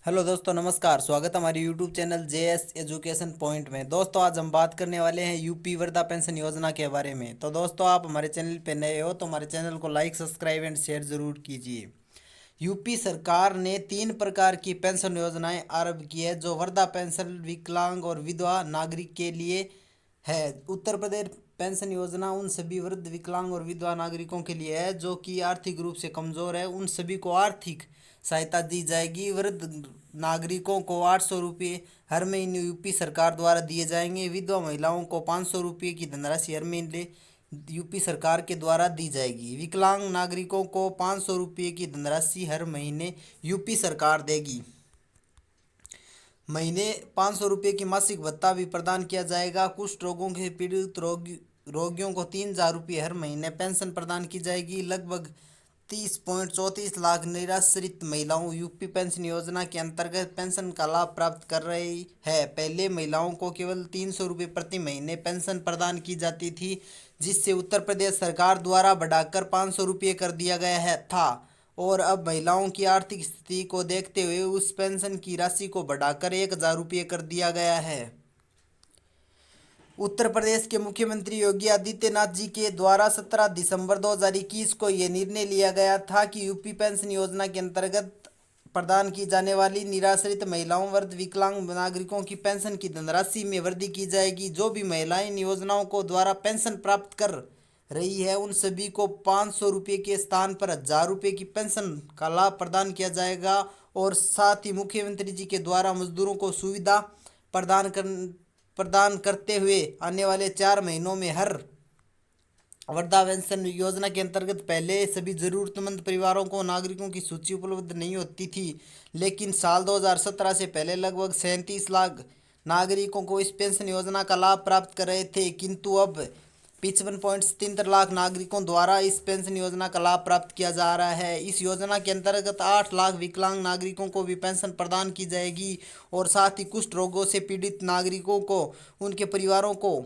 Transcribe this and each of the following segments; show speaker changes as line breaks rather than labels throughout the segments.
Hello दोस्तों, नमस्कार। स्वागत है हमारे YouTube channel JS education point में। दोस्तों, आज हम बात करने वाले हैं यूपी वृद्धा पेंशन योजना के बारे में। तो दोस्तों, आप हमारे चैनल पे नए हो तो हमारे चैनल को लाइक, सब्सक्राइब एंड शेयर ज़रूर कीजिए। यूपी सरकार ने 3 प्रकार की पेंशन योजनाएं आरंभ की है, जो वृद्धा पेंशन, विकलांग और विधवा नागरिक के लिए है। उत्तर प्रदेश पेंशन योजना उन सभी वृद्ध, विकलांग और विधवा नागरिकों के लिए है जो कि आर्थिक रूप से कमजोर है। उन सभी को आर्थिक सहायता दी जाएगी। वृद्ध नागरिकों को 800 रुपये हर महीने यूपी सरकार द्वारा दिए जाएंगे। विधवा महिलाओं को 500 रुपये की धनराशि हर महीने यूपी सरकार के द्वारा दी जाएगी। विकलांग नागरिकों को 500 रुपये की धनराशि हर महीने यूपी सरकार देगी। महीने 500 रुपये की मासिक भत्ता भी प्रदान किया जाएगा। कुष्ठ रोगों के पीड़ित रोगियों को 3,000 रुपये हर महीने पेंशन प्रदान की जाएगी। लगभग 30.34 लाख निराश्रित महिलाओं यूपी पेंशन योजना के अंतर्गत पेंशन का लाभ प्राप्त कर रही है। पहले महिलाओं को केवल 300 रुपये प्रति महीने पेंशन प्रदान की जाती थी, जिससे उत्तर प्रदेश सरकार द्वारा बढ़ाकर 500 रुपये कर दिया गया है था। और अब महिलाओं की आर्थिक स्थिति को देखते हुए उस पेंशन की राशि को बढ़ाकर 1,000 रुपये कर दिया गया है। उत्तर प्रदेश के मुख्यमंत्री योगी आदित्यनाथ जी के द्वारा 17 दिसंबर 2021 को यह निर्णय लिया गया था कि यूपी पेंशन योजना के अंतर्गत प्रदान की जाने वाली निराश्रित महिलाओं, वृद्ध, विकलांग नागरिकों की पेंशन की धनराशि में वृद्धि की जाएगी। जो भी महिलाएं इन योजनाओं को द्वारा पेंशन प्राप्त कर रही है, उन सभी को 500 रुपये के स्थान पर 1,000 रुपये की पेंशन का लाभ प्रदान किया जाएगा। और साथ ही मुख्यमंत्री जी के द्वारा मजदूरों को सुविधा प्रदान कर प्रदान करते हुए आने वाले 4 महीनों में हर वृद्धा पेंशन योजना के अंतर्गत पहले सभी जरूरतमंद परिवारों को नागरिकों की सूची उपलब्ध नहीं होती थी, लेकिन साल 2017 से पहले लगभग 37 लाख नागरिकों को इस पेंशन योजना का लाभ प्राप्त कर रहे थे, किंतु अब 55.73 लाख नागरिकों द्वारा इस पेंशन योजना का लाभ प्राप्त किया जा रहा है। इस योजना के अंतर्गत 8 लाख विकलांग नागरिकों को भी पेंशन प्रदान की जाएगी। और साथ ही कुष्ठ रोगों से पीड़ित नागरिकों को, उनके परिवारों को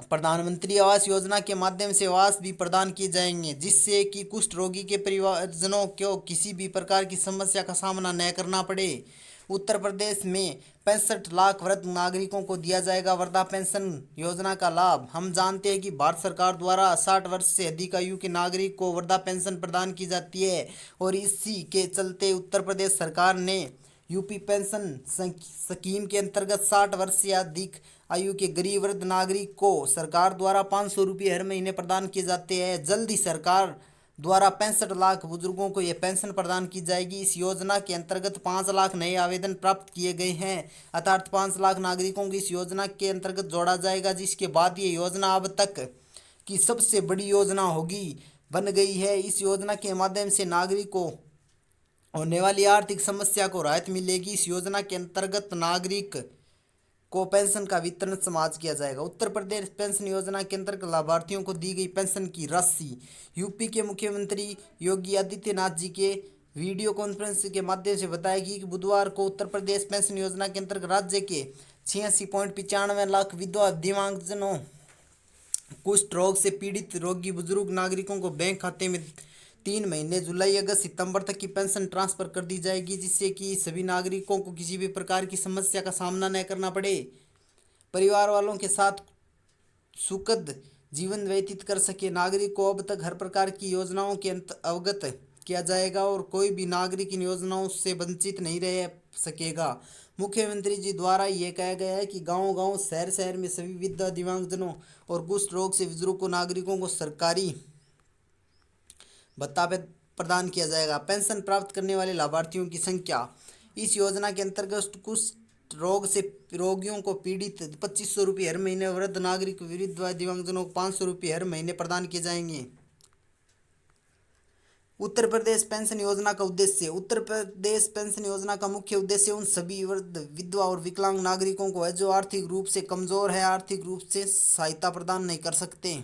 प्रधानमंत्री आवास योजना के माध्यम से आवास भी प्रदान किए जाएंगे, जिससे कि कुष्ठ रोगी के परिवारजनों को किसी भी प्रकार की समस्या का सामना न करना पड़े। उत्तर प्रदेश में 65 लाख वृद्ध नागरिकों को दिया जाएगा वृद्धा पेंशन योजना का लाभ। हम जानते हैं कि भारत सरकार द्वारा 60 वर्ष से अधिक आयु के नागरिक को वृद्धा पेंशन प्रदान की जाती है, और इसी के चलते उत्तर प्रदेश सरकार ने यूपी पेंशन स्कीम के अंतर्गत 60 वर्ष से अधिक आयु के गरीब वृद्ध नागरिक को सरकार द्वारा 500 रुपये हर महीने प्रदान किए जाते हैं। जल्द ही सरकार द्वारा 65 लाख बुजुर्गों को यह पेंशन प्रदान की जाएगी। इस योजना के अंतर्गत 5 लाख नए आवेदन प्राप्त किए गए हैं, अर्थात 5 लाख नागरिकों को इस योजना के अंतर्गत जोड़ा जाएगा, जिसके बाद ये योजना अब तक की सबसे बड़ी योजना होगी बन गई है। इस योजना के माध्यम से नागरिक को होने वाली आर्थिक समस्या को राहत मिलेगी। इस योजना के अंतर्गत नागरिक को पेंशन का वितरण समाज किया जाएगा। उत्तर प्रदेश पेंशन योजना के अंतर्गत लाभार्थियों को दी गई पेंशन की राशि। यूपी के मुख्यमंत्री योगी आदित्यनाथ जी के वीडियो कॉन्फ्रेंस के माध्यम से बताया कि बुधवार को उत्तर प्रदेश पेंशन योजना के अंतर्गत राज्य के 86.95 लाख विधवा दिव्यांगजनों, कुष्ठ रोग से पीड़ित रोगी बुजुर्ग नागरिकों को बैंक खाते में 3 महीने जुलाई, अगस्त, सितंबर तक की पेंशन ट्रांसफर कर दी जाएगी, जिससे कि सभी नागरिकों को किसी भी प्रकार की समस्या का सामना न करना पड़े। परिवार वालों के साथ सुखद जीवन व्यतीत कर सके। नागरिक को अब तक हर प्रकार की योजनाओं के अंत अवगत किया जाएगा, और कोई भी नागरिक इन योजनाओं से वंचित नहीं रह सकेगा। मुख्यमंत्री जी द्वारा ये कहा गया है कि गांव गांव, शहर शहर में सभी वृद्ध, दिव्यांगजनों और कुष्ठ रोग से बुजुर्ग नागरिकों को सरकारी भत्ता प्रदान किया जाएगा। पेंशन प्राप्त करने वाले लाभार्थियों की संख्या। इस योजना के अंतर्गत कुष्ठ रोग से रोगियों को पीड़ित 2,500 रुपये हर महीने, वृद्ध नागरिक, वृद्ध दिव्यांगजनों को 500 रुपये हर महीने प्रदान किए जाएंगे। उत्तर प्रदेश पेंशन योजना का उद्देश्य। उत्तर प्रदेश पेंशन योजना का मुख्य उद्देश्य उन सभी वृद्ध, विधवा और विकलांग नागरिकों को है जो आर्थिक रूप से कमजोर है, आर्थिक रूप से सहायता प्रदान नहीं कर सकते।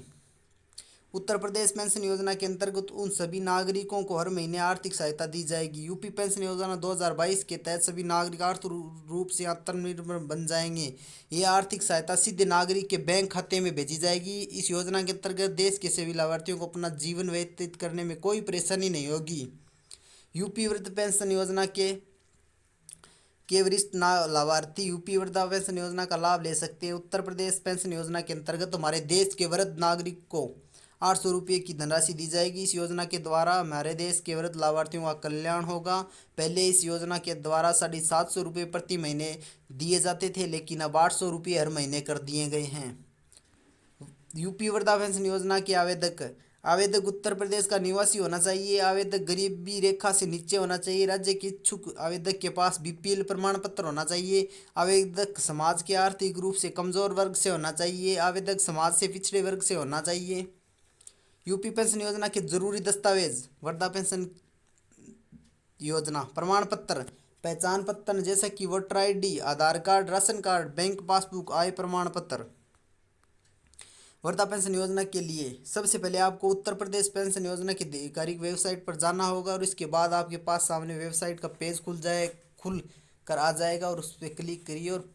उत्तर प्रदेश पेंशन योजना के अंतर्गत उन सभी नागरिकों को हर महीने आर्थिक सहायता दी जाएगी। यूपी पेंशन योजना 2022 के तहत सभी नागरिक आर्थिक रूप से आत्मनिर्भर बन जाएंगे। ये आर्थिक सहायता सीधे नागरिक के बैंक खाते में भेजी जाएगी। इस योजना के अंतर्गत देश के सभी लाभार्थियों को अपना जीवन व्यतीत करने में कोई परेशानी नहीं होगी। यूपी वृद्ध पेंशन योजना के के वरिष्ठ ना लाभार्थी यूपी वृद्धा पेंशन योजना का लाभ ले सकते हैं। उत्तर प्रदेश पेंशन योजना के अंतर्गत हमारे देश के वृद्ध नागरिक को 800 रुपये की धनराशि दी जाएगी। इस योजना के द्वारा हमारे देश के वृद्ध लाभार्थियों का कल्याण होगा। पहले इस योजना के द्वारा 750 रुपये प्रति महीने दिए जाते थे, लेकिन अब 800 रुपये हर महीने कर दिए गए हैं। यूपी वृद्धा पेंशन योजना के आवेदक आवेदक उत्तर प्रदेश का निवासी होना चाहिए। आवेदक गरीबी रेखा से नीचे होना चाहिए। राज्य के इच्छुक आवेदक के पास बीपीएल प्रमाण पत्र होना चाहिए। आवेदक समाज के आर्थिक रूप से कमजोर वर्ग से होना चाहिए। आवेदक समाज से पिछड़े वर्ग से होना चाहिए। यूपी पेंशन योजना के जरूरी दस्तावेज वृद्धा पेंशन योजना प्रमाण पत्र, पहचान पत्र जैसे कि voter ID, Aadhaar card, ration card, bank passbook, आय प्रमाण पत्र। वृद्धा पेंशन योजना के लिए सबसे पहले आपको उत्तर प्रदेश पेंशन योजना की आधिकारिक वेबसाइट पर जाना होगा और इसके बाद आपके पास सामने वेबसाइट का पेज खुल कर आ जाएगा और उस पर क्लिक करिए और